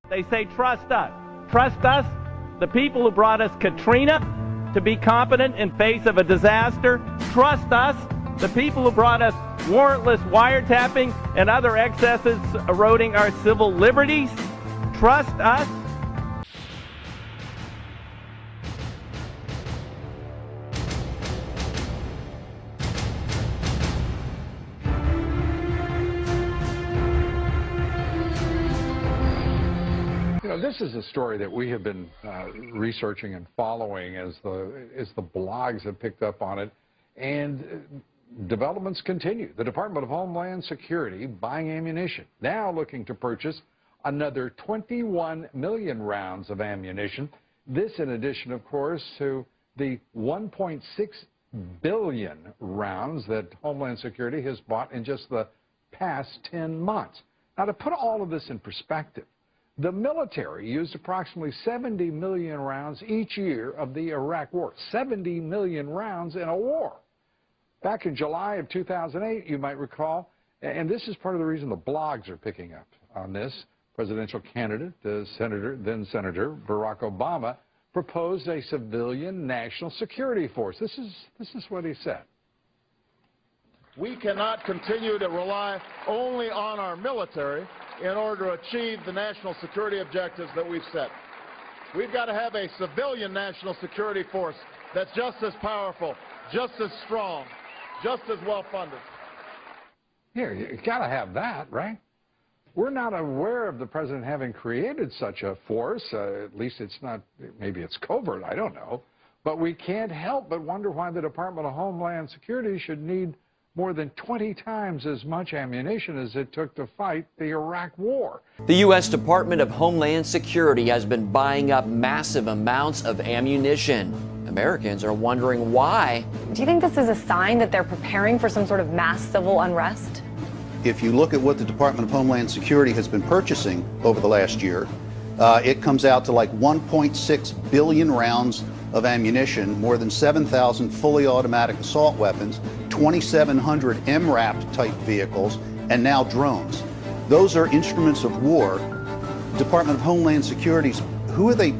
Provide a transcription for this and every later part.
They say, trust us. Trust us, the people who brought us Katrina, to be competent in face of a disaster. Trust us, the people who brought us warrantless wiretapping and other excesses eroding our civil liberties. Trust us. You know, this is a story that we have been researching and following as the blogs have picked up on it, and developments continue. The Department of Homeland Security buying ammunition, now looking to purchase another 21 million rounds of ammunition. This in addition, of course, to the 1.6 billion rounds that Homeland Security has bought in just the past 10 months. Now, to put all of this in perspective, the military used approximately 70 million rounds each year of the Iraq War. 70 million rounds in a war. Back in July of 2008, you might recall, and this is part of the reason the blogs are picking up on this, presidential candidate, then Senator Barack Obama, proposed a civilian national security force. This is what he said. We cannot continue to rely only on our military in order to achieve the national security objectives that we've set. We've got to have a civilian national security force that's just as powerful, just as strong, just as well funded. Yeah, you got to have that, right? We're not aware of the president having created such a force. At least it's not, maybe it's covert, I don't know. But we can't help but wonder why the Department of Homeland Security should need more than 20 times as much ammunition as it took to fight the Iraq War. The U.S. Department of Homeland Security has been buying up massive amounts of ammunition. Americans are wondering why. Do you think this is a sign that they're preparing for some sort of mass civil unrest? If you look at what the Department of Homeland Security has been purchasing over the last year, it comes out to like 1.6 billion rounds of ammunition, more than 7,000 fully automatic assault weapons, 2,700 MRAP type vehicles, and now drones. Those are instruments of war. Department of Homeland Security's, who are they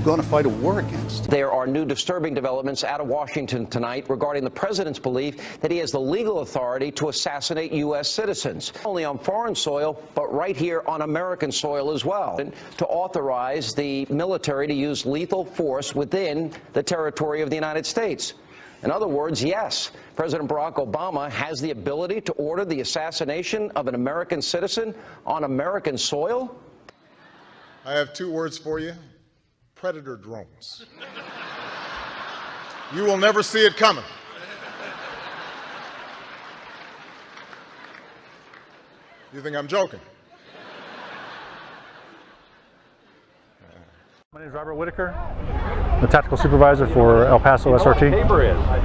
going to fight a war against? There are new disturbing developments out of Washington tonight regarding the president's belief that he has the legal authority to assassinate U.S. citizens, not only on foreign soil, but right here on American soil as well, to authorize the military to use lethal force within the territory of the United States. In other words, yes, President Barack Obama has the ability to order the assassination of an American citizen on American soil. I have two words for you. Predator drones. You will never see it coming. You think I'm joking? My name is Robert Whitaker, the Tactical Supervisor for El Paso SRT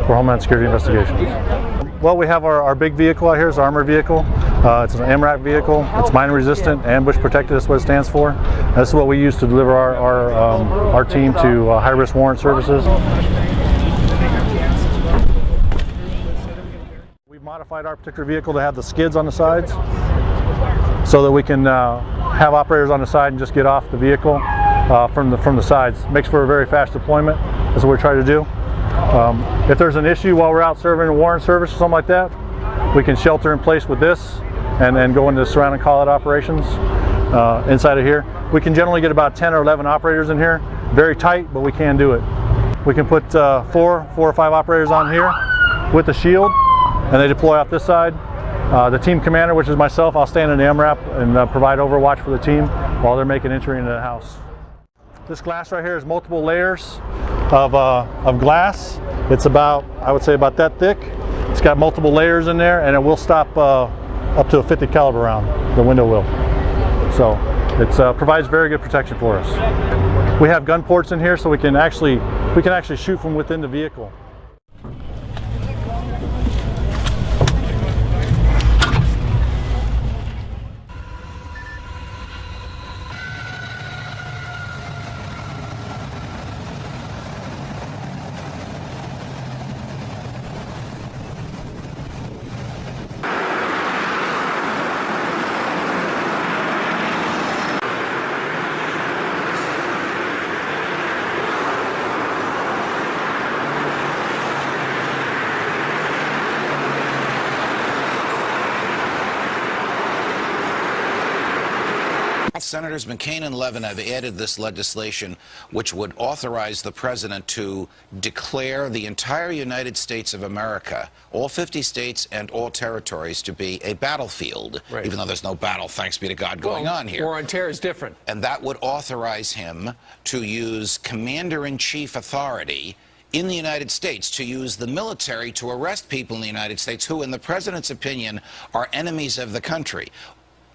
for Homeland Security Investigations. Well, we have our big vehicle out here. It's an armored vehicle. It's an MRAP vehicle. It's mine resistant, ambush protected. That's what it stands for. This is what we use to deliver our team to high-risk warrant services. We've modified our particular vehicle to have the skids on the sides so that we can have operators on the side and just get off the vehicle from the sides. Makes for a very fast deployment. That's what we're trying to do. If there's an issue while we're out serving a warrant service or something like that, we can shelter in place with this and then go into surround and call out operations inside of here. We can generally get about 10 or 11 operators in here. Very tight, but we can do it. We can put four or five operators on here with the shield, and they deploy off this side. The team commander, which is myself, I'll stand in the MRAP and provide overwatch for the team while they're making entry into the house. This glass right here is multiple layers of glass. It's about, I would say, about that thick. It's got multiple layers in there, and it will stop up to a 50 caliber round. The window will. So it provides very good protection for us. We have gun ports in here, so we can actually shoot from within the vehicle. Senators McCain and Levin have added this legislation which would authorize the president to declare the entire United States of America, all 50 states and all territories, to be a battlefield, right, even though there's no battle, thanks be to God, going on here. War on terror is different. And that would authorize him to use commander-in-chief authority in the United States, to use the military to arrest people in the United States who, in the president's opinion, are enemies of the country.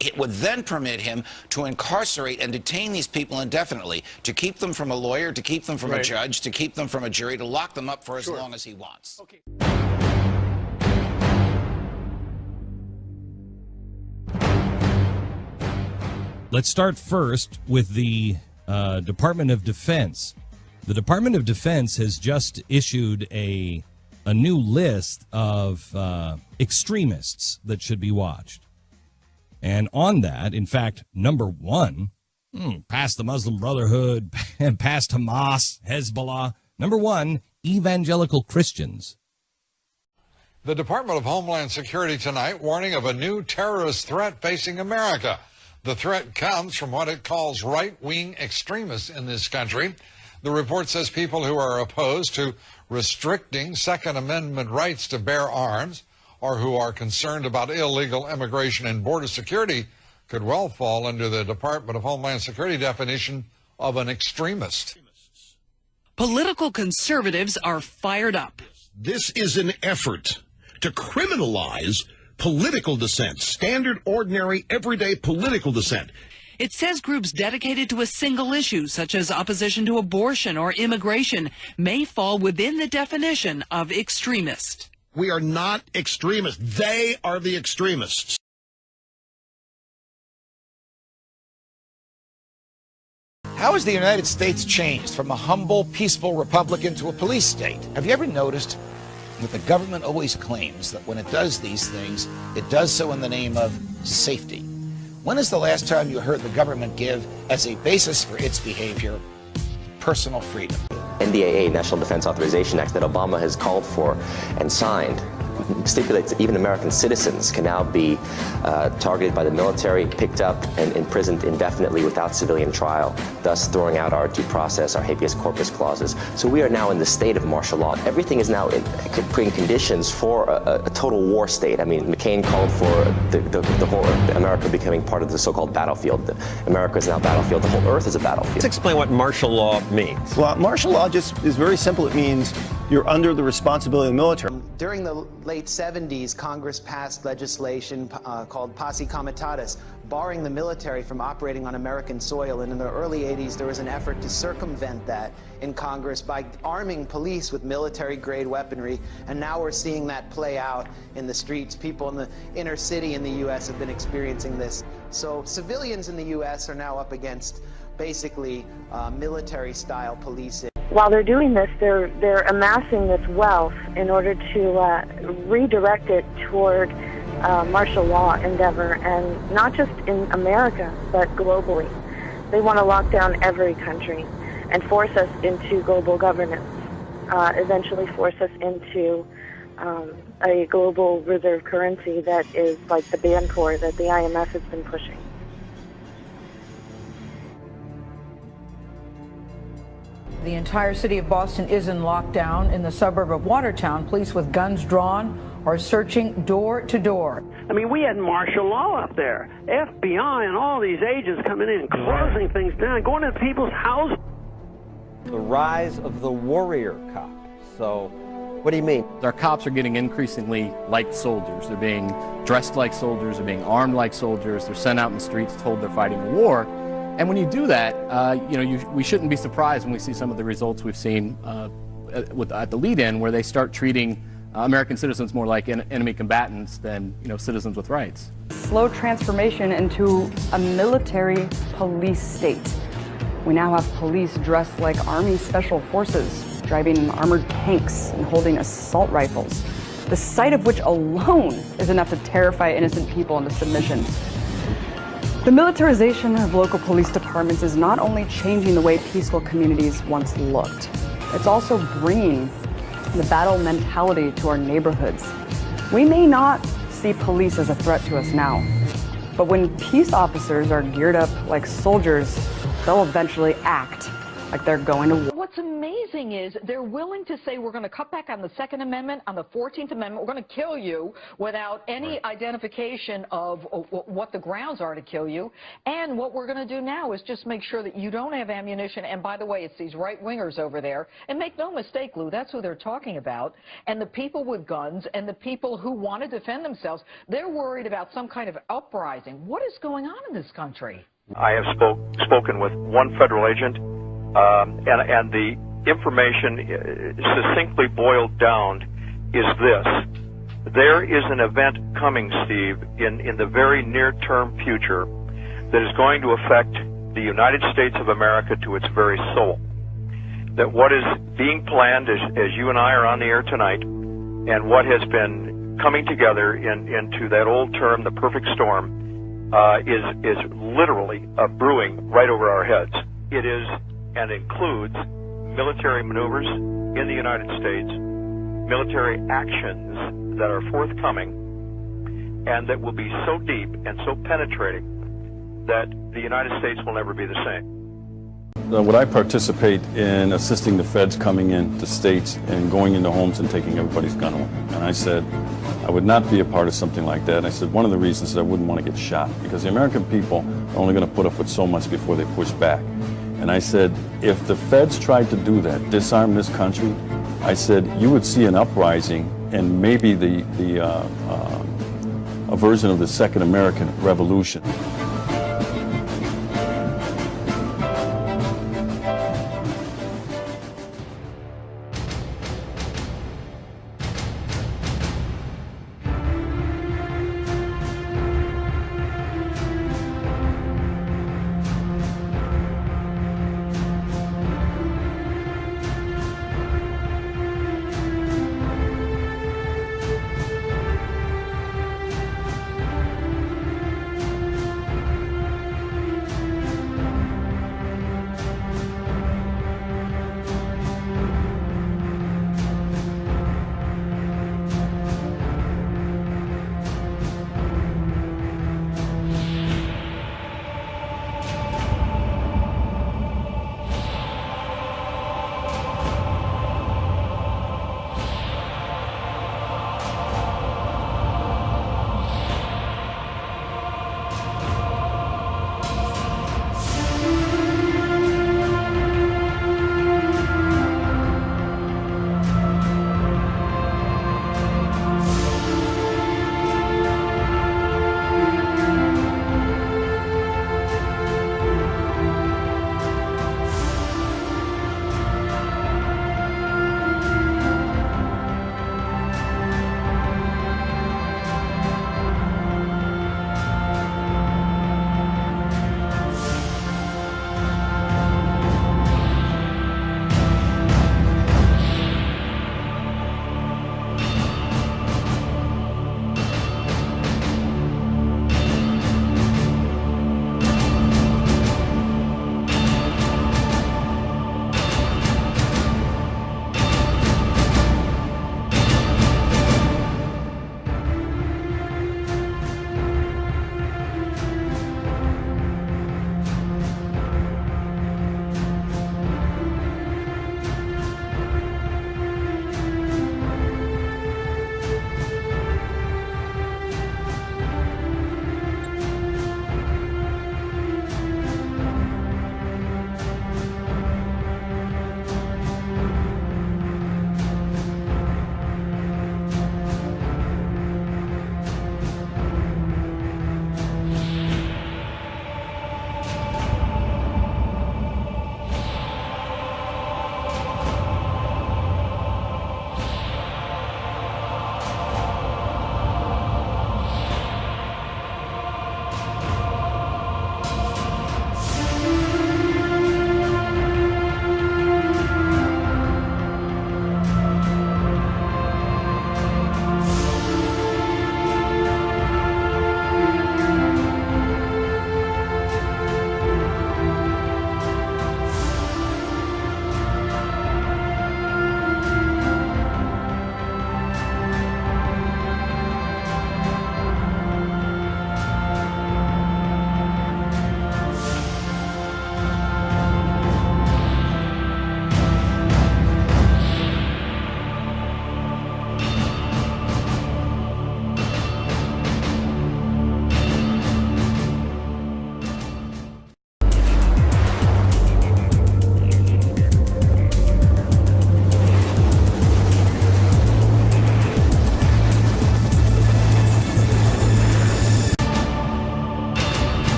It would then permit him to incarcerate and detain these people indefinitely, to keep them from a lawyer, to keep them from a judge, to keep them from a jury, to lock them up for as long as he wants. Okay. Let's start first with the Department of Defense. The Department of Defense has just issued a new list of extremists that should be watched. And on that, in fact, number one, past the Muslim Brotherhood, and past Hamas, Hezbollah, number one, evangelical Christians. The Department of Homeland Security tonight warning of a new terrorist threat facing America. The threat comes from what it calls right-wing extremists in this country. The report says people who are opposed to restricting Second Amendment rights to bear arms, or who are concerned about illegal immigration and border security, could well fall under the Department of Homeland Security definition of an extremist. Political conservatives are fired up. This is an effort to criminalize political dissent, standard, ordinary, everyday political dissent. It says groups dedicated to a single issue, such as opposition to abortion or immigration, may fall within the definition of extremist. We are not extremists. They are the extremists. How has the United States changed from a humble, peaceful republic into a police state? Have you ever noticed that the government always claims that when it does these things, it does so in the name of safety? When is the last time you heard the government give, as a basis for its behavior, personal freedom? NDAA, National Defense Authorization Act, that Obama has called for and signed, stipulates that even American citizens can now be targeted by the military, picked up, and imprisoned indefinitely without civilian trial, thus throwing out our due process, our habeas corpus clauses. So we are now in the state of martial law. Everything is now creating conditions for a total war state. I mean, McCain called for the whole America becoming part of the so-called battlefield. America is now a battlefield. The whole earth is a battlefield. Let's explain what martial law means. Well, martial law just is very simple. It means you're under the responsibility of the military. During the late 70s, Congress passed legislation called Posse Comitatus, barring the military from operating on American soil. And in the early 80s, there was an effort to circumvent that in Congress by arming police with military-grade weaponry. And now we're seeing that play out in the streets. People in the inner city in the U.S. have been experiencing this. So civilians in the U.S. are now up against basically military-style policing. While they're doing this, they're amassing this wealth in order to redirect it toward martial law endeavor, and not just in America, but globally. They want to lock down every country and force us into global governance, eventually force us into a global reserve currency that is like the Bancor that the IMF has been pushing. The entire city of Boston is in lockdown. In the suburb of Watertown, police with guns drawn are searching door to door. I mean, we had martial law up there. FBI and all these agents coming in and closing things down, going to people's houses. The rise of the warrior cop. So, what do you mean? Our cops are getting increasingly like soldiers. They're being dressed like soldiers, they're being armed like soldiers, they're sent out in the streets told they're fighting a war. And when you do that, we shouldn't be surprised when we see some of the results we've seen at the lead-in, where they start treating American citizens more like enemy combatants than citizens with rights. Slow transformation into a military police state. We now have police dressed like Army Special Forces, driving armored tanks and holding assault rifles, the sight of which alone is enough to terrify innocent people into submission. The militarization of local police departments is not only changing the way peaceful communities once looked, it's also bringing the battle mentality to our neighborhoods. We may not see police as a threat to us now, But when peace officers are geared up like soldiers, they'll eventually act like they're going to war. What's amazing is they're willing to say we're going to cut back on the Second Amendment, on the 14th Amendment, we're going to kill you without any identification of what the grounds are to kill you. And what we're going to do now is just make sure that you don't have ammunition. And by the way, it's these right-wingers over there. And make no mistake, Lou, that's who they're talking about. And the people with guns and the people who want to defend themselves, they're worried about some kind of uprising. What is going on in this country? I have spoken with one federal agent. And the information succinctly boiled down is this. There is an event coming, Steve, in the very near-term future that is going to affect the United States of America to its very soul. That what is being planned, as you and I are on the air tonight, and what has been coming together into that old term, the perfect storm, is literally brewing right over our heads. It is and includes military maneuvers in the United States, military actions that are forthcoming, and that will be so deep and so penetrating that the United States will never be the same. Would I participate in assisting the feds coming into states and going into homes and taking everybody's gun away? And I said, I would not be a part of something like that. I said, one of the reasons is I wouldn't want to get shot, because the American people are only going to put up with so much before they push back. And I said, if the feds tried to do that, disarm this country, I said, you would see an uprising and maybe a version of the Second American Revolution.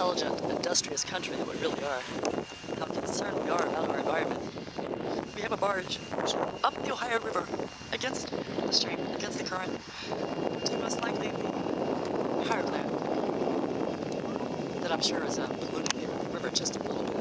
intelligent, industrious country that we really are, how concerned we are about our environment. We have a barge up the Ohio River against the stream, against the current, to most likely the heartland that I'm sure is polluting the river just a little bit.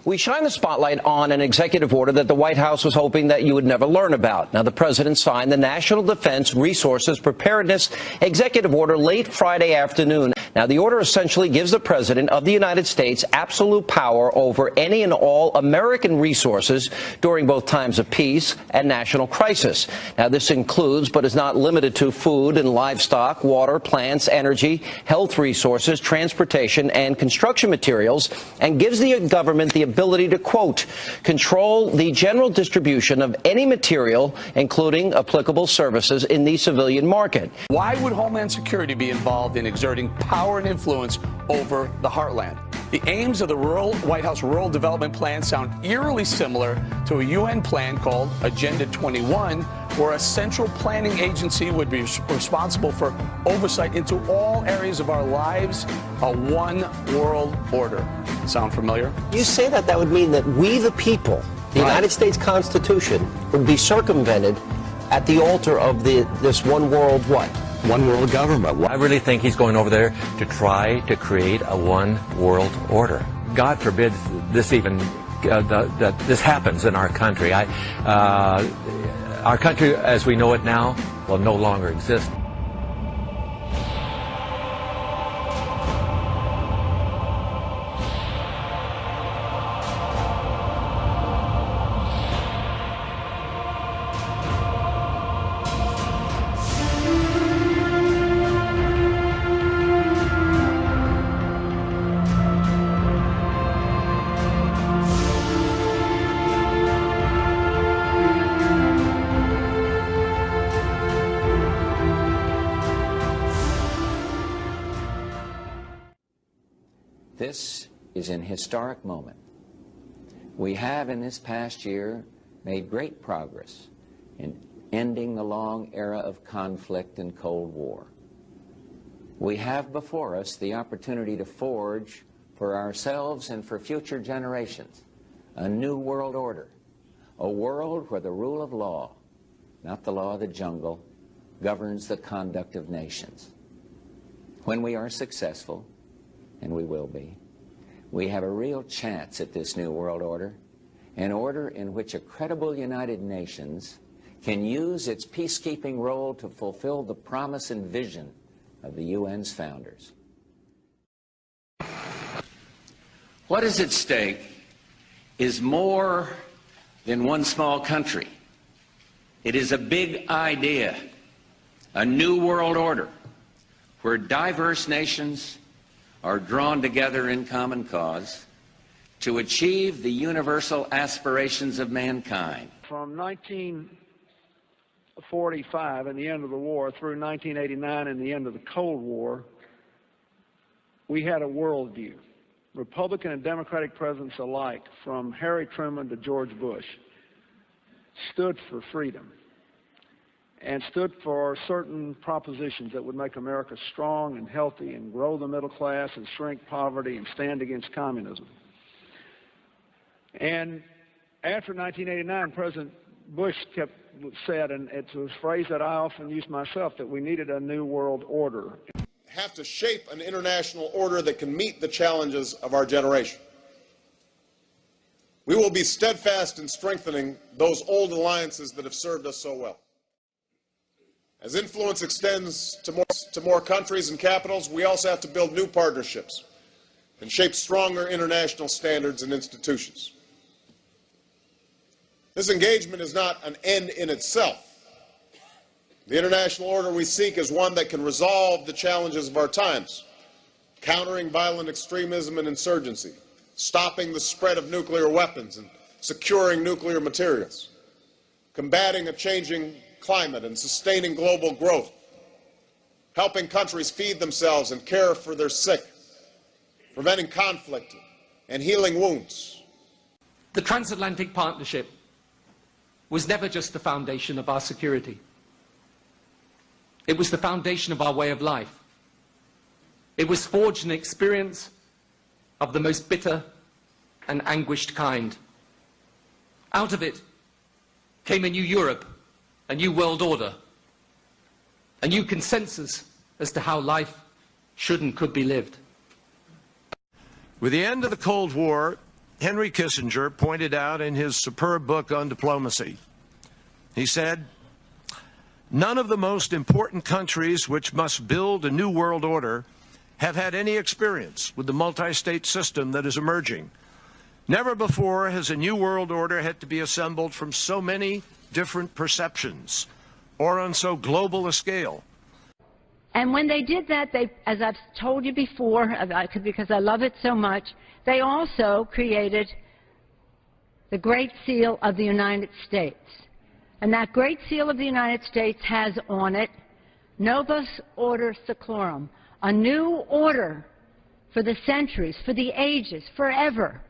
We shine the spotlight on an executive order that the White House was hoping that you would never learn about. Now, the president signed the National Defense Resources Preparedness Executive Order late Friday afternoon. Now, the order essentially gives the president of the United States absolute power over any and all American resources during both times of peace and national crisis. Now, this includes, but is not limited to, food and livestock, water, plants, energy, health resources, transportation, and construction materials, and gives the government the ability to, quote, control the general distribution of any material, including applicable services, in the civilian market. Why would Homeland Security be involved in exerting power and influence over the heartland? The aims of the White House Rural Development Plan sound eerily similar to a UN plan called Agenda 21, where a central planning agency would be responsible for oversight into all areas of our lives, a one world order. Sound familiar? You say that would mean that we, the people, the United States Constitution, would be circumvented at the altar of this one world what? One world government. I really think he's going over there to try to create a one world order. God forbid this even that this happens in our country. Our country, as we know it now, will no longer exist. This is an historic moment. We have in this past year made great progress in ending the long era of conflict and Cold War. We have before us the opportunity to forge for ourselves and for future generations a new world order, a world where the rule of law, not the law of the jungle, governs the conduct of nations. When we are successful, and we will be, we have a real chance at this new world order, an order in which a credible United Nations can use its peacekeeping role to fulfill the promise and vision of the UN's founders. What is at stake is more than one small country. It is a big idea, a new world order, where diverse nations are drawn together in common cause to achieve the universal aspirations of mankind. From 1945 and the end of the war through 1989 and the end of the Cold War, we had a worldview. Republican and Democratic presidents alike, from Harry Truman to George Bush, stood for freedom and stood for certain propositions that would make America strong and healthy and grow the middle class and shrink poverty and stand against communism. And after 1989, President Bush said, and it's a phrase that I often use myself, that we needed a new world order. Have to shape an international order that can meet the challenges of our generation. We will be steadfast in strengthening those old alliances that have served us so well. As influence extends to more countries and capitals, we also have to build new partnerships and shape stronger international standards and institutions. This engagement is not an end in itself. The international order we seek is one that can resolve the challenges of our times, countering violent extremism and insurgency, stopping the spread of nuclear weapons and securing nuclear materials, combating a changing climate and sustaining global growth, helping countries feed themselves and care for their sick, preventing conflict and healing wounds. The transatlantic partnership was never just the foundation of our security. It was the foundation of our way of life. It was forged in experience of the most bitter and anguished kind. Out of it came a new Europe, a new world order, a new consensus as to how life should and could be lived. With the end of the Cold War, Henry Kissinger pointed out in his superb book on diplomacy, he said, "None of the most important countries which must build a new world order have had any experience with the multi-state system that is emerging. Never before has a new world order had to be assembled from so many different perceptions or on so global a scale." And when they did that, they, as I've told you before, because I love it so much, they also created the Great Seal of the United States. And that Great Seal of the United States has on it, Novus Order Seclorum, a new order for the centuries, for the ages, forever.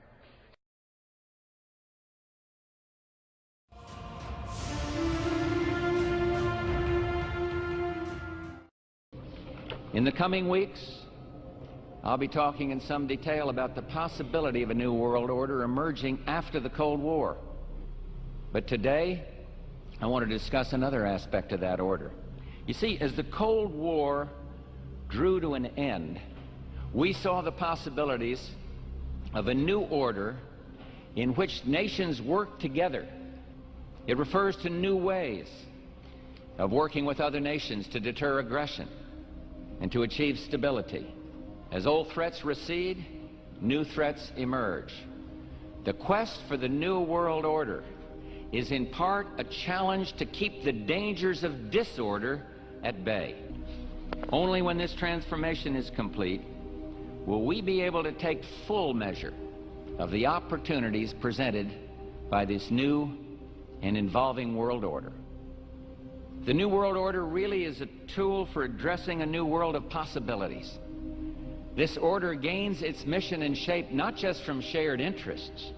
In the coming weeks, I'll be talking in some detail about the possibility of a new world order emerging after the Cold War. But today, I want to discuss another aspect of that order. You see, as the Cold War drew to an end, we saw the possibilities of a new order in which nations work together. It refers to new ways of working with other nations to deter aggression and to achieve stability. As old threats recede, new threats emerge. The quest for the new world order is in part a challenge to keep the dangers of disorder at bay. Only when this transformation is complete will we be able to take full measure of the opportunities presented by this new and evolving world order. The New World Order really is a tool for addressing a new world of possibilities. This order gains its mission and shape not just from shared interests,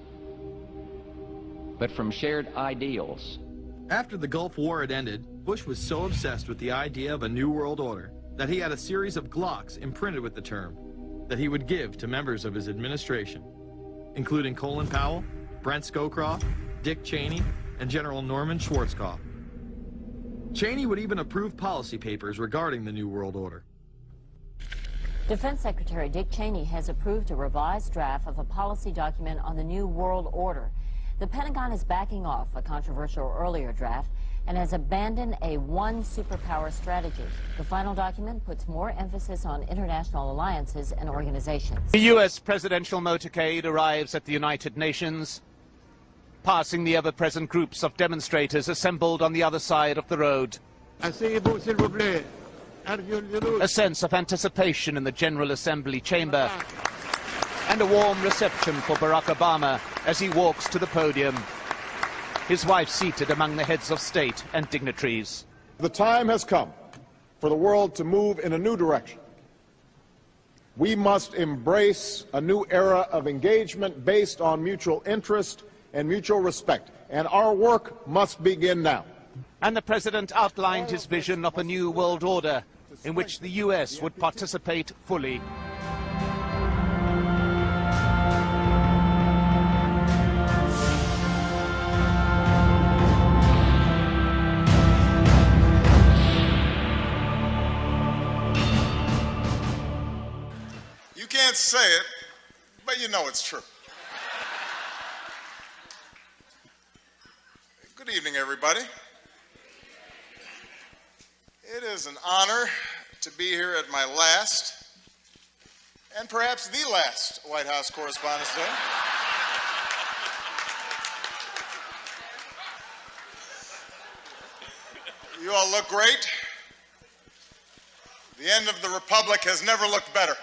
but from shared ideals. After the Gulf War had ended, Bush was so obsessed with the idea of a new world order that he had a series of Glocks imprinted with the term that he would give to members of his administration, including Colin Powell, Brent Scowcroft, Dick Cheney, and General Norman Schwarzkopf. Cheney would even approve policy papers regarding the New World Order. Defense Secretary Dick Cheney has approved a revised draft of a policy document on the New World Order. The Pentagon is backing off a controversial earlier draft and has abandoned a one superpower strategy. The final document puts more emphasis on international alliances and organizations. The U.S. presidential motorcade arrives at the United Nations, passing the ever-present groups of demonstrators assembled on the other side of the road. A sense of anticipation in the General Assembly chamber, and a warm reception for Barack Obama as he walks to the podium, his wife seated among the heads of state and dignitaries. The time has come for the world to move in a new direction. We must embrace a new era of engagement based on mutual interest and mutual respect, and our work must begin now. And the president outlined his vision of a new world order in which the U.S. would participate fully. You can't say it, but you know it's true. Good evening, everybody. It is an honor to be here at my last, and perhaps the last, White House Correspondents' Day. You all look great. The end of the Republic has never looked better.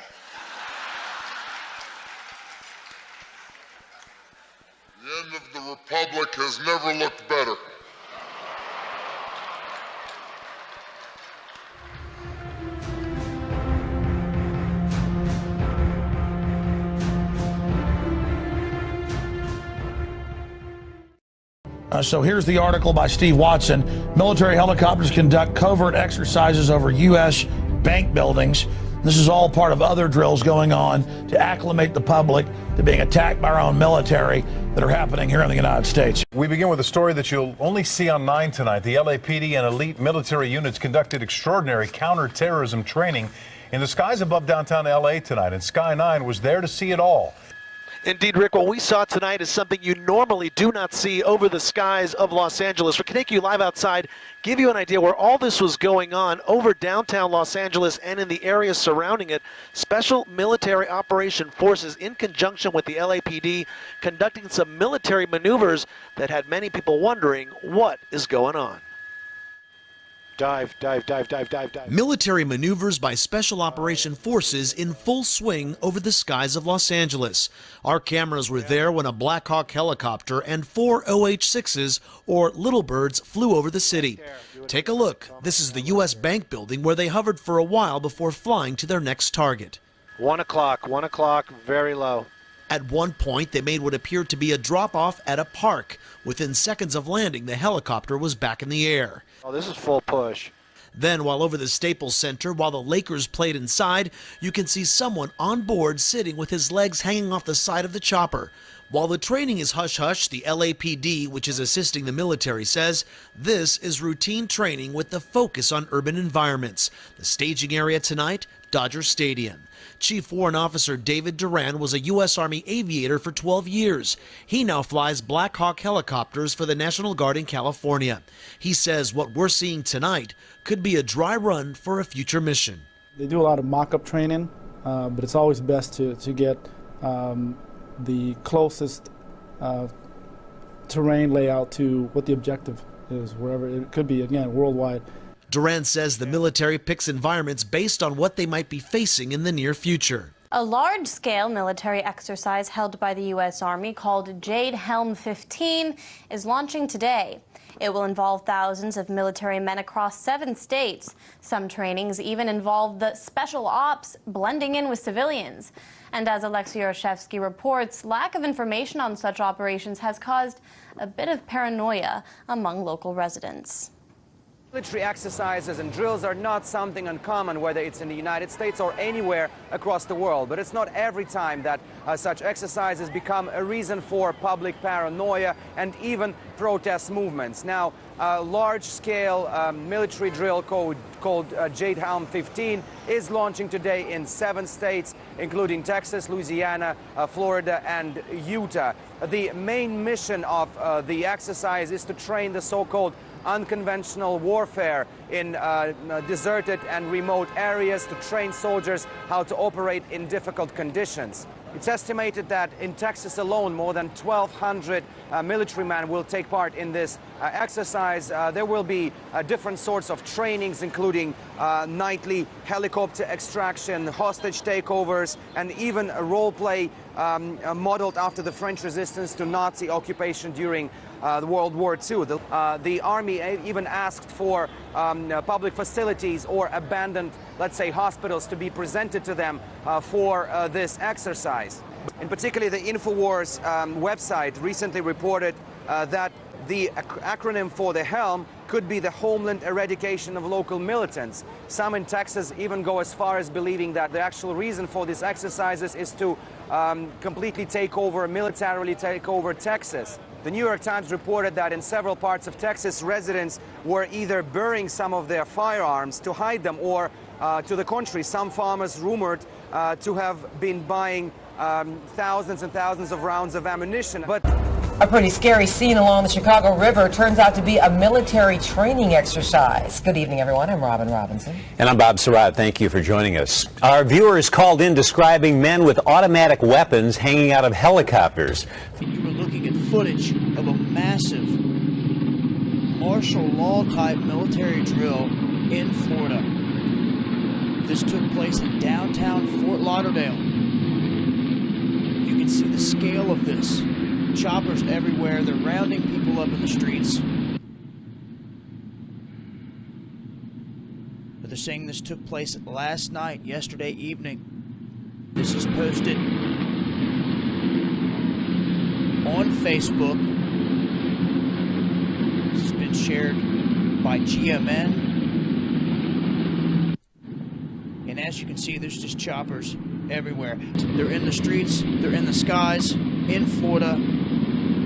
The end of the Republic has never looked better. So here's the article by Steve Watson. Military helicopters conduct covert exercises over U.S. bank buildings. This is all part of other drills going on to acclimate the public to being attacked by our own military that are happening here in the United States. We begin with a story that you'll only see on 9 tonight. The LAPD and elite military units conducted extraordinary counterterrorism training in the skies above downtown LA tonight, and Sky 9 was there to see it all. Indeed, Rick, what we saw tonight is something you normally do not see over the skies of Los Angeles. We're taking you live outside, give you an idea where all this was going on over downtown Los Angeles and in the areas surrounding it. Special Military Operation Forces, in conjunction with the LAPD, conducting some military maneuvers that had many people wondering what is going on. Dive, dive, dive, dive, dive, dive. Military maneuvers by Special Operation Forces in full swing over the skies of Los Angeles. Our cameras were there when a Black Hawk helicopter and 4 OH-6s, or Little Birds, flew over the city. Take a look. This is the U.S. Bank building where they hovered for a while before flying to their next target. 1 o'clock, very low. At one point, they made what appeared to be a drop-off at a park. Within seconds of landing, the helicopter was back in the air. Oh, this is full push. Then, while over the Staples Center, while the Lakers played inside, you can see someone on board sitting with his legs hanging off the side of the chopper. While the training is hush-hush, the LAPD, which is assisting the military, says this is routine training with the focus on urban environments. The staging area tonight, Dodger Stadium. Chief Warrant Officer David Duran was a U.S. Army aviator for 12 years. He now flies Black Hawk helicopters for the National Guard in California. He says what we're seeing tonight could be a dry run for a future mission. They do a lot of mock-up training, but it's always best to get the closest terrain layout to what the objective is, wherever it could be, again, worldwide. Duran says the military picks environments based on what they might be facing in the near future. A large-scale military exercise held by the U.S. Army called Jade Helm 15 is launching today. It will involve thousands of military men across 7 states. Some trainings even involve the special ops blending in with civilians. And as Alexei Yarshevsky reports, lack of information on such operations has caused a bit of paranoia among local residents. Military exercises and drills are not something uncommon, whether it's in the United States or anywhere across the world. But it's not every time that such exercises become a reason for public paranoia and even protest movements. Now, a large-scale military drill called Jade Helm 15 is launching today in 7 states, including Texas, Louisiana, Florida, and Utah. The main mission of the exercise is to train the so-called unconventional warfare in deserted and remote areas, to train soldiers how to operate in difficult conditions. It's estimated that in Texas alone, more than 1,200 military men will take part in this exercise. There will be different sorts of trainings, including nightly helicopter extraction, hostage takeovers, and a role play modeled after the French resistance to Nazi occupation during World War II. The Army even asked for public facilities or abandoned, let's say, hospitals to be presented to them for this exercise. In particular, the InfoWars website recently reported that the acronym for the HELM could be the Homeland Eradication of Local Militants. Some in Texas even go as far as believing that the actual reason for these exercises is to completely militarily take over Texas. The New York Times reported that in several parts of Texas, residents were either burying some of their firearms to hide them, or to the contrary, some farmers rumored to have been buying thousands and thousands of rounds of ammunition. But a pretty scary scene along the Chicago River turns out to be a military training exercise. Good evening, everyone. I'm Robin Robinson. And I'm Bob Surratt. Thank you for joining us. Our viewers called in describing men with automatic weapons hanging out of helicopters. You were looking at footage of a massive martial law type military drill in Florida. This took place in downtown Fort Lauderdale. You can see the scale of this. Choppers everywhere. They're rounding people up in the streets. But they're saying this took place last night, yesterday evening. This is posted on Facebook. shared by GMN. And as you can see, there's just choppers everywhere. They're in the streets, they're in the skies, in Florida,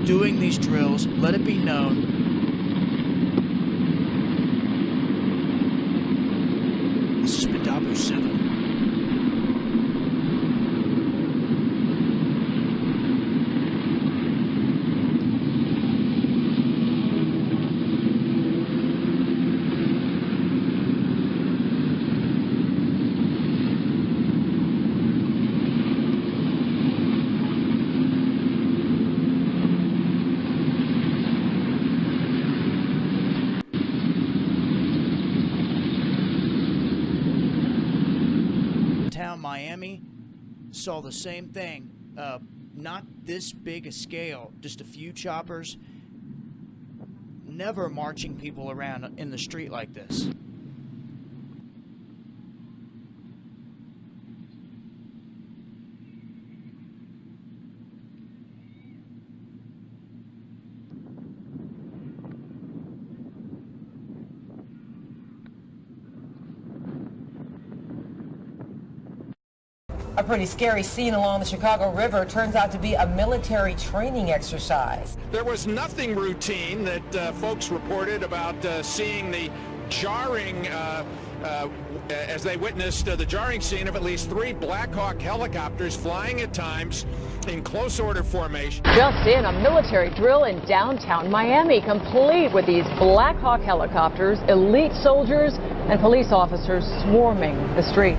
doing these drills. Let it be known. This is Padabu 7. Miami saw the same thing, not this big a scale, just a few choppers, never marching people around in the street like this. A pretty scary scene along the Chicago River turns out to be a military training exercise. There was nothing routine that folks reported about seeing the jarring, as they witnessed the jarring scene of at least 3 Black Hawk helicopters flying at times in close order formation. Just in, a military drill in downtown Miami, complete with these Black Hawk helicopters, elite soldiers, and police officers swarming the street.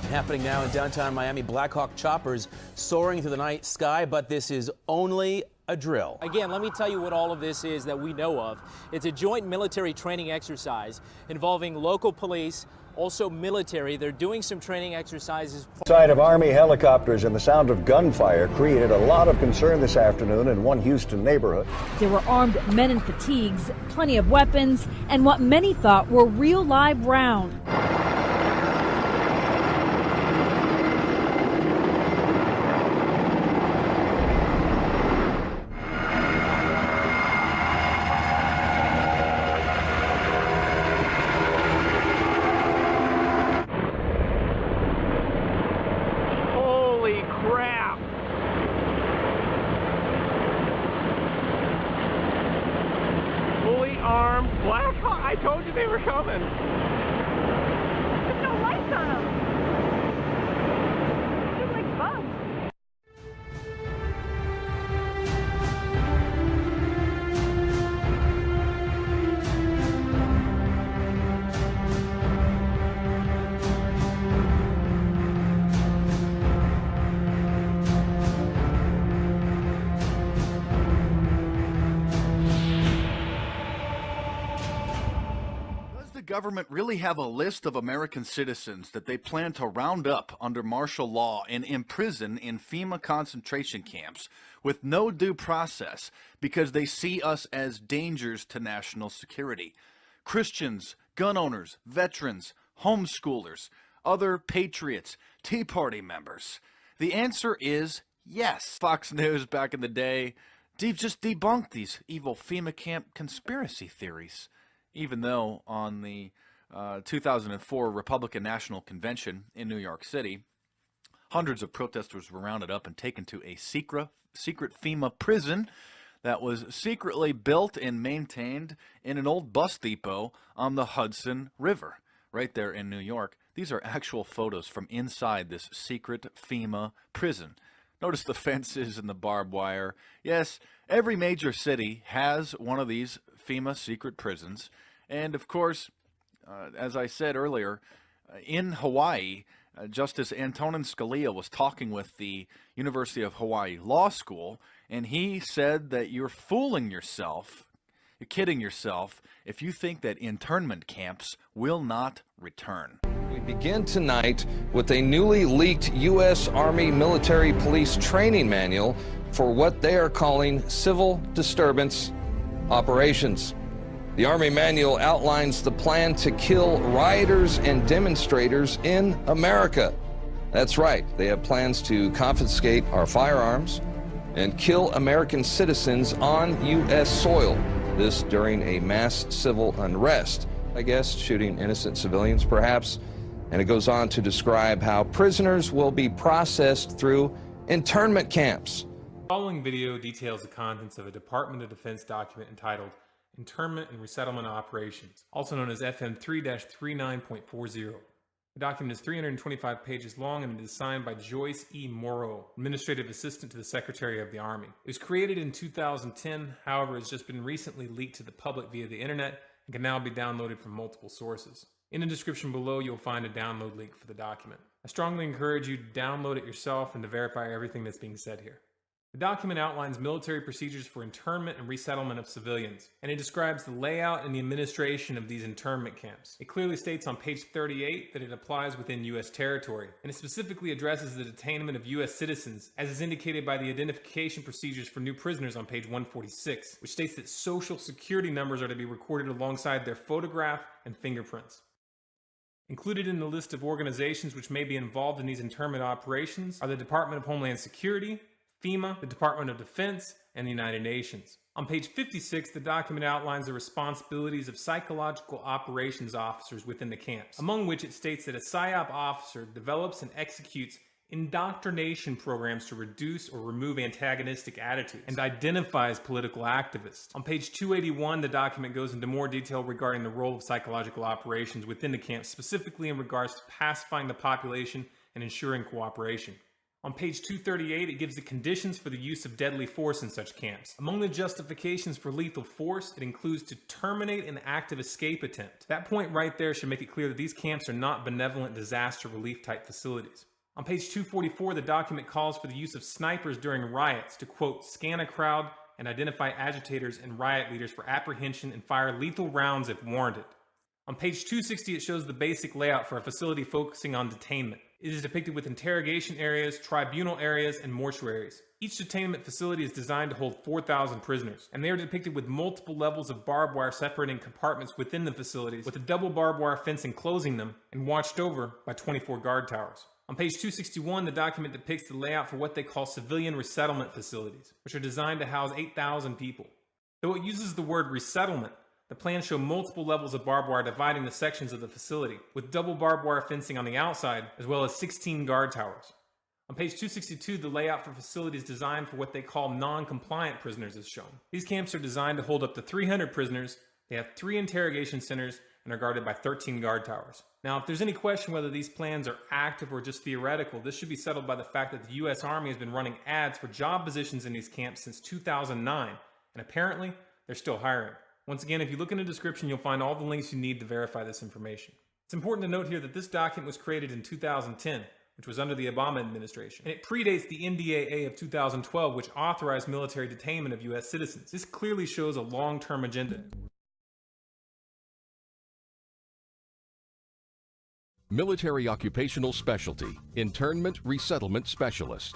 Happening now in downtown Miami, Black Hawk choppers soaring through the night sky, but this is only a drill. Again, let me tell you what all of this is that we know of. It's a joint military training exercise involving local police, also military. They're doing some training exercises. Sight of Army helicopters and the sound of gunfire created a lot of concern this afternoon in one Houston neighborhood. There were armed men in fatigues, plenty of weapons, and what many thought were real live rounds. Black Hawk, I told you they were coming. There's no lights on them. They're like bugs. The government really have a list of American citizens that they plan to round up under martial law and imprison in FEMA concentration camps with no due process because they see us as dangers to national security. Christians, gun owners, veterans, homeschoolers, other patriots, Tea Party members. The answer is yes. Fox News back in the day just debunked these evil FEMA camp conspiracy theories. Even though on the 2004 Republican National Convention in New York City, hundreds of protesters were rounded up and taken to a secret FEMA prison that was secretly built and maintained in an old bus depot on the Hudson River, right there in New York. These are actual photos from inside this secret FEMA prison. Notice the fences and the barbed wire. Yes, every major city has one of these FEMA secret prisons. And of course, as I said earlier, in Hawaii, Justice Antonin Scalia was talking with the University of Hawaii Law School, and he said that you're fooling yourself, you're kidding yourself, if you think that internment camps will not return. We begin tonight with a newly leaked U.S. Army military police training manual for what they are calling civil disturbance operations. The Army manual outlines the plan to kill rioters and demonstrators in America. That's right, they have plans to confiscate our firearms, and kill American citizens on U.S. soil. This during a mass civil unrest. I guess shooting innocent civilians, perhaps. And it goes on to describe how prisoners will be processed through internment camps. The following video details the contents of a Department of Defense document entitled Internment and Resettlement Operations, also known as FM 3-39.40. The document is 325 pages long and it is signed by Joyce E. Morrow, Administrative Assistant to the Secretary of the Army. It was created in 2010, however, has just been recently leaked to the public via the internet and can now be downloaded from multiple sources. In the description below, you'll find a download link for the document. I strongly encourage you to download it yourself and to verify everything that's being said here. The document outlines military procedures for internment and resettlement of civilians, and it describes the layout and the administration of these internment camps. It clearly states on page 38 that it applies within U.S. territory, and it specifically addresses the detainment of U.S. citizens, as is indicated by the identification procedures for new prisoners on page 146, which states that social security numbers are to be recorded alongside their photograph and fingerprints. Included in the list of organizations which may be involved in these internment operations are the Department of Homeland Security, FEMA, the Department of Defense, and the United Nations. On page 56, the document outlines the responsibilities of psychological operations officers within the camps, among which it states that a PSYOP officer develops and executes indoctrination programs to reduce or remove antagonistic attitudes and identifies political activists. On page 281, the document goes into more detail regarding the role of psychological operations within the camps, specifically in regards to pacifying the population and ensuring cooperation. On page 238, it gives the conditions for the use of deadly force in such camps. Among the justifications for lethal force, it includes to terminate an active escape attempt. That point right there should make it clear that these camps are not benevolent disaster relief type facilities. On page 244, the document calls for the use of snipers during riots to, quote, scan a crowd and identify agitators and riot leaders for apprehension and fire lethal rounds if warranted. On page 260, it shows the basic layout for a facility focusing on detainment. It is depicted with interrogation areas, tribunal areas, and mortuaries. Each detainment facility is designed to hold 4,000 prisoners, and they are depicted with multiple levels of barbed wire separating compartments within the facilities, with a double barbed wire fence enclosing them, and watched over by 24 guard towers. On page 261, the document depicts the layout for what they call civilian resettlement facilities, which are designed to house 8,000 people. Though it uses the word resettlement, the plans show multiple levels of barbed wire dividing the sections of the facility, with double barbed wire fencing on the outside, as well as 16 guard towers. On page 262, the layout for facilities designed for what they call non-compliant prisoners is shown. These camps are designed to hold up to 300 prisoners, they have 3 interrogation centers, and are guarded by 13 guard towers. Now, if there's any question whether these plans are active or just theoretical, this should be settled by the fact that the U.S. Army has been running ads for job positions in these camps since 2009, and apparently, they're still hiring. Once again, if you look in the description, you'll find all the links you need to verify this information. It's important to note here that this document was created in 2010, which was under the Obama administration, and it predates the NDAA of 2012, which authorized military detainment of U.S. citizens. This clearly shows a long-term agenda. Military Occupational Specialty, Internment Resettlement Specialist.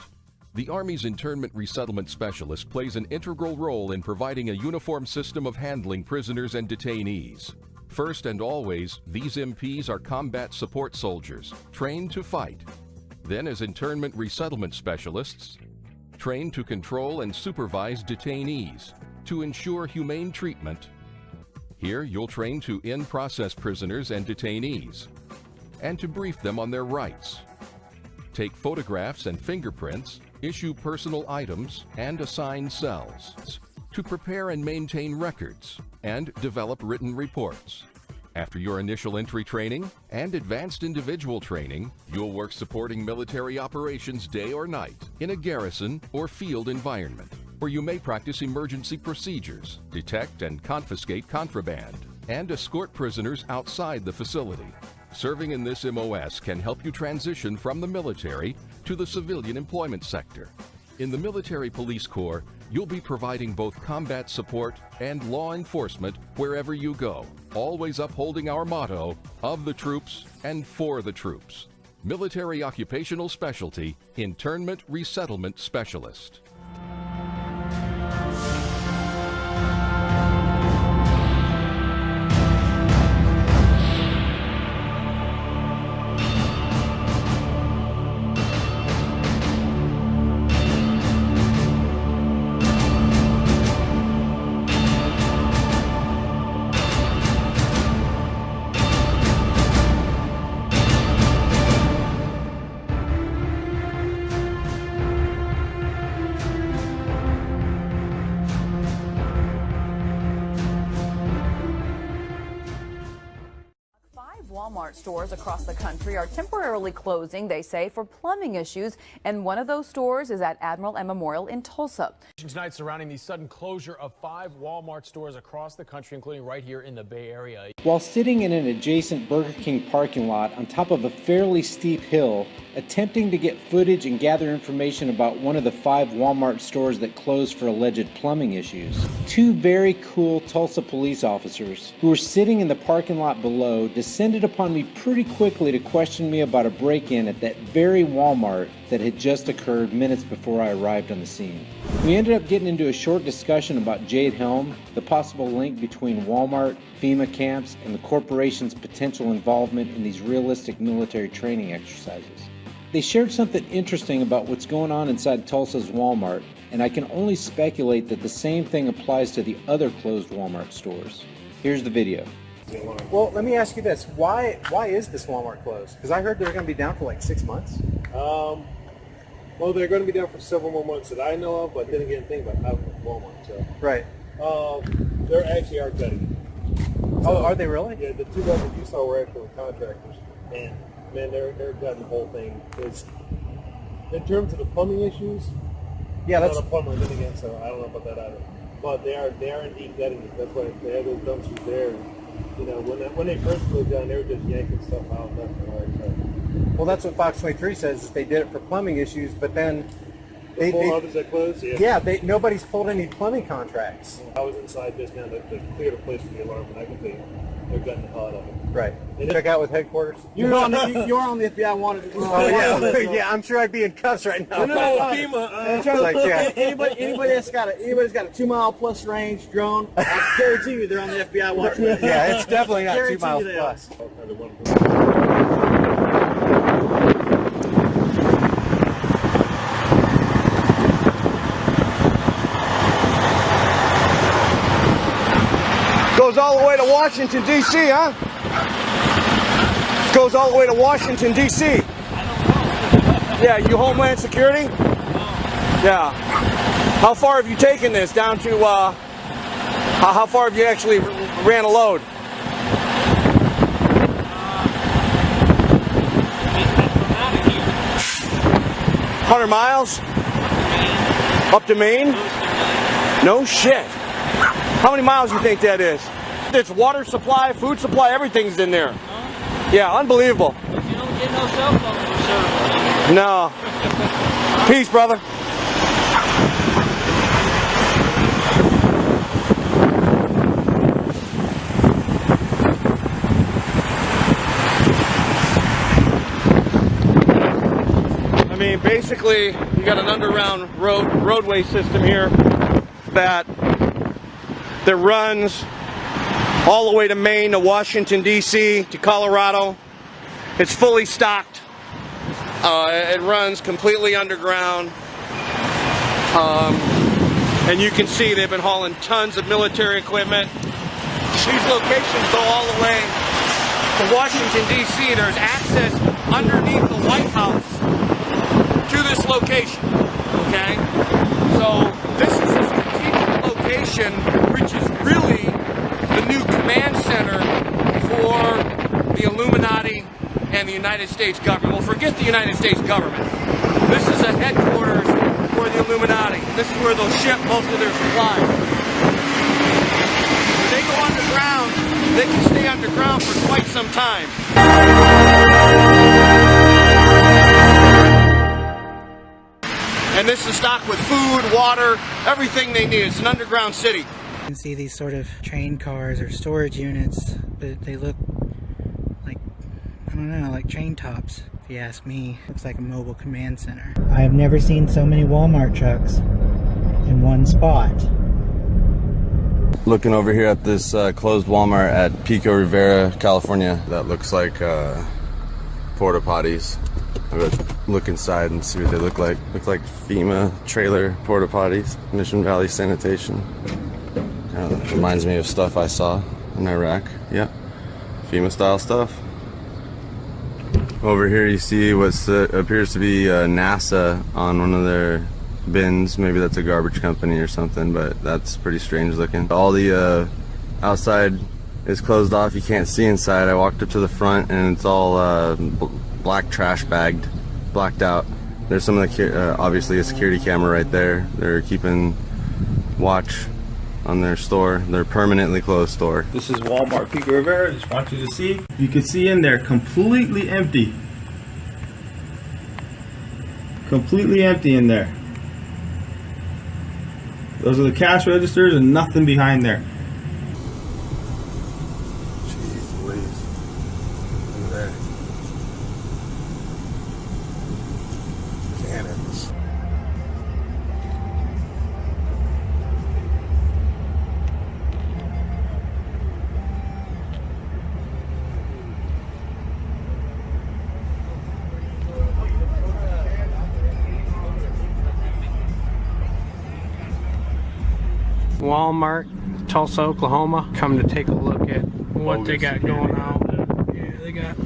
The Army's Internment Resettlement Specialist plays an integral role in providing a uniform system of handling prisoners and detainees. First and always, these MPs are combat support soldiers, trained to fight. Then as Internment Resettlement Specialists, trained to control and supervise detainees, to ensure humane treatment. Here you'll train to in-process prisoners and detainees, and to brief them on their rights. Take photographs and fingerprints, issue personal items, and assign cells, to prepare and maintain records, and develop written reports. After your initial entry training and advanced individual training, you'll work supporting military operations day or night in a garrison or field environment, where you may practice emergency procedures, detect and confiscate contraband, and escort prisoners outside the facility. Serving in this MOS can help you transition from the military to the civilian employment sector. In the Military Police Corps, you'll be providing both combat support and law enforcement wherever you go, always upholding our motto, of the troops and for the troops. Military Occupational Specialty, Internment Resettlement Specialist. Walmart stores across the country are temporarily closing, they say, for plumbing issues. And one of those stores is at Admiral M Memorial in Tulsa. Tonight surrounding the sudden closure of 5 Walmart stores across the country, including right here in the Bay Area. While sitting in an adjacent Burger King parking lot on top of a fairly steep hill, attempting to get footage and gather information about one of the 5 Walmart stores that closed for alleged plumbing issues, 2 very cool Tulsa police officers who were sitting in the parking lot below descended upon me pretty quickly to question me about a break-in at that very Walmart that had just occurred minutes before I arrived on the scene. We ended up getting into a short discussion about Jade Helm, the possible link between Walmart, FEMA camps, and the corporation's potential involvement in these realistic military training exercises. They shared something interesting about what's going on inside Tulsa's Walmart, and I can only speculate that the same thing applies to the other closed Walmart stores. Here's the video. Well, let me ask you this. Why is this Walmart closed? Because I heard they're going to be down for like 6 months. Well, they're going to be down for several more months that I know of, but then again, think about how Walmart. So. Right. They actually are cutting. Oh, are they really? Yeah, the 2 guys that you saw were actual contractors, and man, they're cutting the whole thing. It's, in terms of the plumbing issues, yeah, I'm not a plumber then again, so I don't know about that either. But they are indeed cutting it. That's why they have those dumpsters there. You know, when they first moved down, they were just yanking stuff out left and right. So. Well, that's what Fox 23 says. Is they did it for plumbing issues, but then the full others that closed. Nobody's pulled any plumbing contracts. I was inside just now to clear the place for the alarm, and I can tell you, they're gutting the hell out of it. Right. And check out with headquarters. You're on the FBI wanted. Oh yeah, yeah. I'm sure I'd be in cuffs right now. No, FEMA. Like, yeah. Anybody's got a 2-mile plus range drone, I guarantee you they're on the FBI watch list. Yeah, it's definitely not 2 miles plus. Goes all the way to Washington, D.C., huh? Goes all the way to Washington, D.C. I don't know. Yeah, you Homeland Security? No. Yeah. How far have you taken this? Down to, how far have you actually ran a load? 100 miles? Up to Maine? No shit. How many miles do you think that is? It's water supply, food supply, everything's in there. Yeah, unbelievable. You don't get no cell phone service. No. Peace, brother. I mean, basically, you got an underground roadway system here that runs all the way to Maine, to Washington, D.C., to Colorado. It's fully stocked. It runs completely underground. And you can see they've been hauling tons of military equipment. These locations go all the way to Washington, D.C. There's access underneath the White House to this location. Okay? So this is a strategic location, which is really the new command center for the Illuminati and the United States government. Well, forget the United States government. This is a headquarters for the Illuminati. This is where they'll ship most of their supplies. When they go underground, they can stay underground for quite some time. And this is stocked with food, water, everything they need. It's an underground city. You can see these sort of train cars or storage units, but they look like, I don't know, like train tops, if you ask me. Looks like a mobile command center. I have never seen so many Walmart trucks in one spot. Looking over here at this closed Walmart at Pico Rivera, California. That looks like porta potties. I'm gonna look inside and see what they look like. Look like FEMA trailer porta potties, Mission Valley Sanitation. Kind of reminds me of stuff I saw in Iraq. Yeah, FEMA style stuff. Over here you see what appears to be NASA on one of their bins. Maybe that's a garbage company or something, but that's pretty strange looking. All the outside is closed off. You can't see inside. I walked up to the front and it's all black trash bagged, blacked out. There's some of the, obviously a security camera right there. They're keeping watch on their store, their permanently closed store. This is Walmart Pico Rivera. Just want you to see. You can see in there completely empty. Completely empty in there. Those are the cash registers and nothing behind there. Jeez Louise. Look at that. Cannons. Walmart, Tulsa, Oklahoma. Come to take a look at what they got going on. Yeah, they got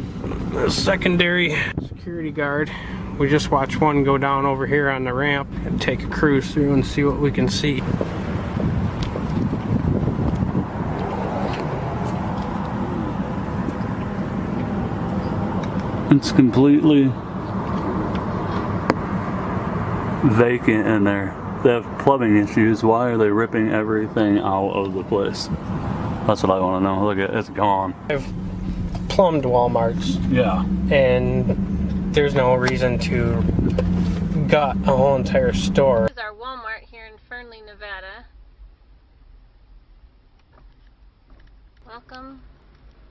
a secondary security guard. We just watched one go down over here on the ramp and take a cruise through and see what we can see. It's completely vacant in there. They have plumbing issues. Why are they ripping everything out of the place? That's what I want to know. Look at it, it's gone. I've plumbed Walmarts. Yeah. And there's no reason to gut a whole entire store. This is our Walmart here in Fernley, Nevada. Welcome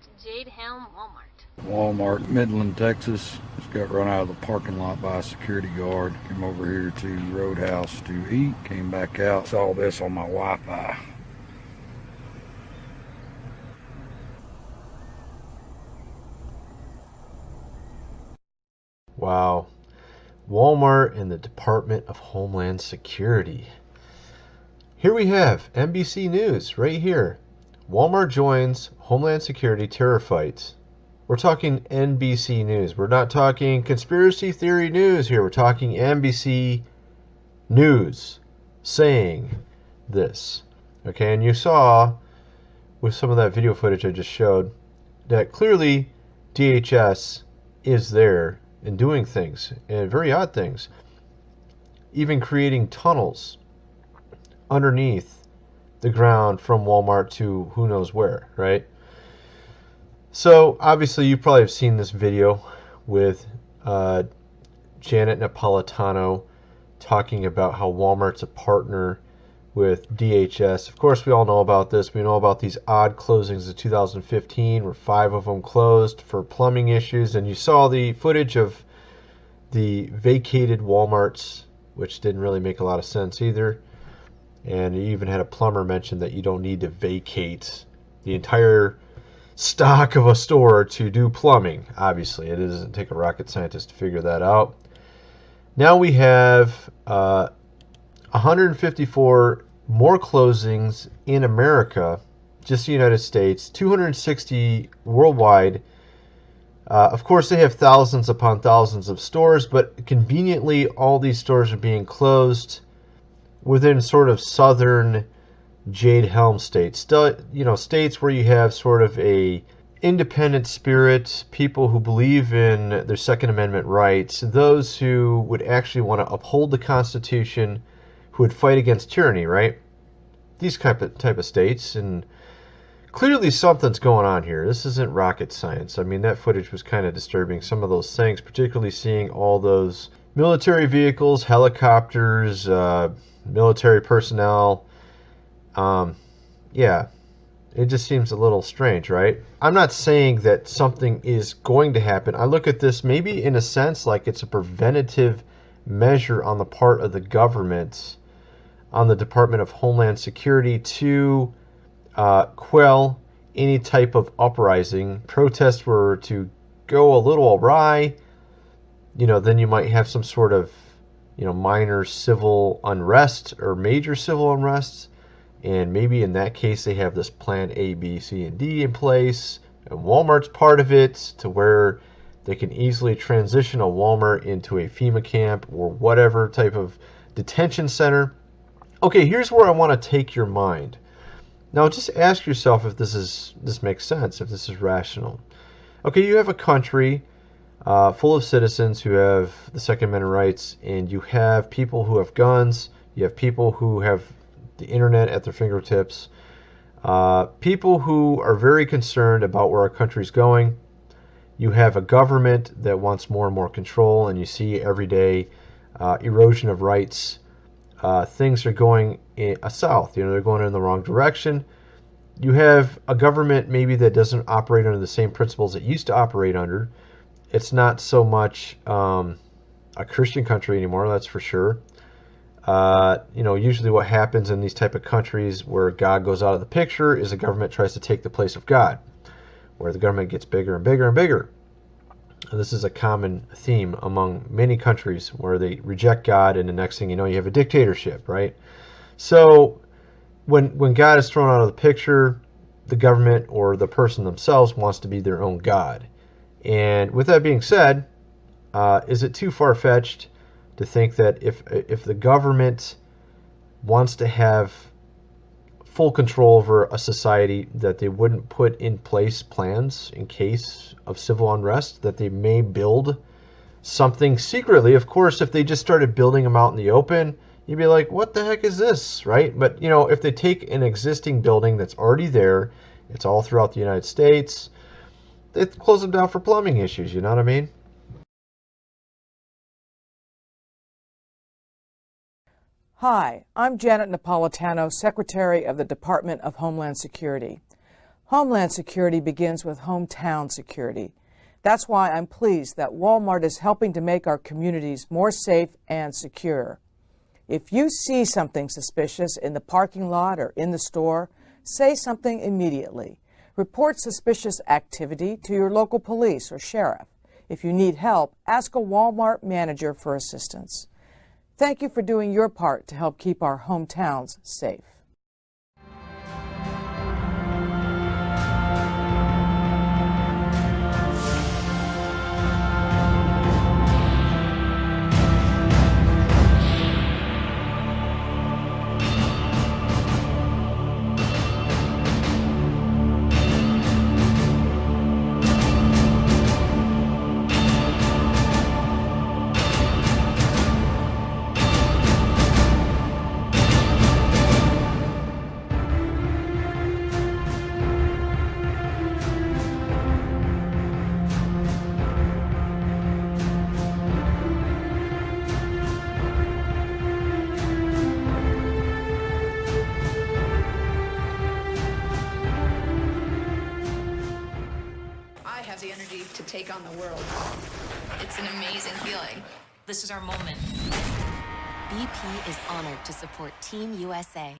to Jade Helm Walmart. Walmart, Midland, Texas. Just got run out of the parking lot by a security guard. Came over here to Roadhouse to eat. Came back out. Saw this on my Wi-Fi. Wow. Walmart and the Department of Homeland Security. Here we have NBC News right here. Walmart joins Homeland Security terror fights. We're talking NBC News. We're not talking conspiracy theory news here. We're talking NBC News saying this. Okay, and you saw with some of that video footage I just showed that clearly DHS is there and doing things, and very odd things. Even creating tunnels underneath the ground from Walmart to who knows where, right? So obviously you probably have seen this video with Janet Napolitano talking about how Walmart's a partner with DHS. Of course, we all know about this. We know about these odd closings of 2015 where 5 of them closed for plumbing issues. And you saw the footage of the vacated Walmarts, which didn't really make a lot of sense either. And you even had a plumber mention that you don't need to vacate the entire stock of a store to do plumbing. Obviously, it doesn't take a rocket scientist to figure that out. Now we have 154 more closings in America, just the United States, 260 worldwide. Of course, they have thousands upon thousands of stores, but conveniently, all these stores are being closed within sort of southern Jade Helm states. States where you have sort of a independent spirit, people who believe in their Second Amendment rights, those who would actually want to uphold the Constitution, who would fight against tyranny, right? These type of states, and clearly something's going on here. This isn't rocket science. I mean, that footage was kind of disturbing. Some of those things, particularly seeing all those military vehicles, helicopters, military personnel. Yeah, it just seems a little strange, right? I'm not saying that something is going to happen. I look at this maybe in a sense like it's a preventative measure on the part of the government, on the Department of Homeland Security, to quell any type of uprising. Protests were to go a little awry, then you might have some sort of, minor civil unrest or major civil unrest. And maybe in that case, they have this plan A, B, C, and D in place. And Walmart's part of it, to where they can easily transition a Walmart into a FEMA camp or whatever type of detention center. Okay, here's where I want to take your mind. Now just ask yourself if this makes sense, if this is rational. Okay, you have a country full of citizens who have the Second Amendment rights, and you have people who have guns, you have people who have the internet at their fingertips, people who are very concerned about where our country's going. You have a government that wants more and more control, and you see every day erosion of rights. Things are going south. They're going in the wrong direction. You have a government maybe that doesn't operate under the same principles it used to operate under. It's not so much a Christian country anymore, that's for sure. Usually what happens in these type of countries where God goes out of the picture is the government tries to take the place of God, where the government gets bigger and bigger and bigger. And this is a common theme among many countries where they reject God, and the next thing you know, you have a dictatorship, right? So when God is thrown out of the picture, the government or the person themselves wants to be their own God. And with that being said, is it too far-fetched to think that if the government wants to have full control over a society, that they wouldn't put in place plans in case of civil unrest, that they may build something secretly? Of course, if they just started building them out in the open, you'd be like, what the heck is this, right? But, if they take an existing building that's already there, it's all throughout the United States, they close them down for plumbing issues, you know what I mean? Hi, I'm Janet Napolitano, Secretary of the Department of Homeland Security. Homeland Security begins with hometown security. That's why I'm pleased that Walmart is helping to make our communities more safe and secure. If you see something suspicious in the parking lot or in the store, say something immediately. Report suspicious activity to your local police or sheriff. If you need help, ask a Walmart manager for assistance. Thank you for doing your part to help keep our hometowns safe. The energy to take on the world. It's an amazing feeling. This is our moment. BP is honored to support Team USA.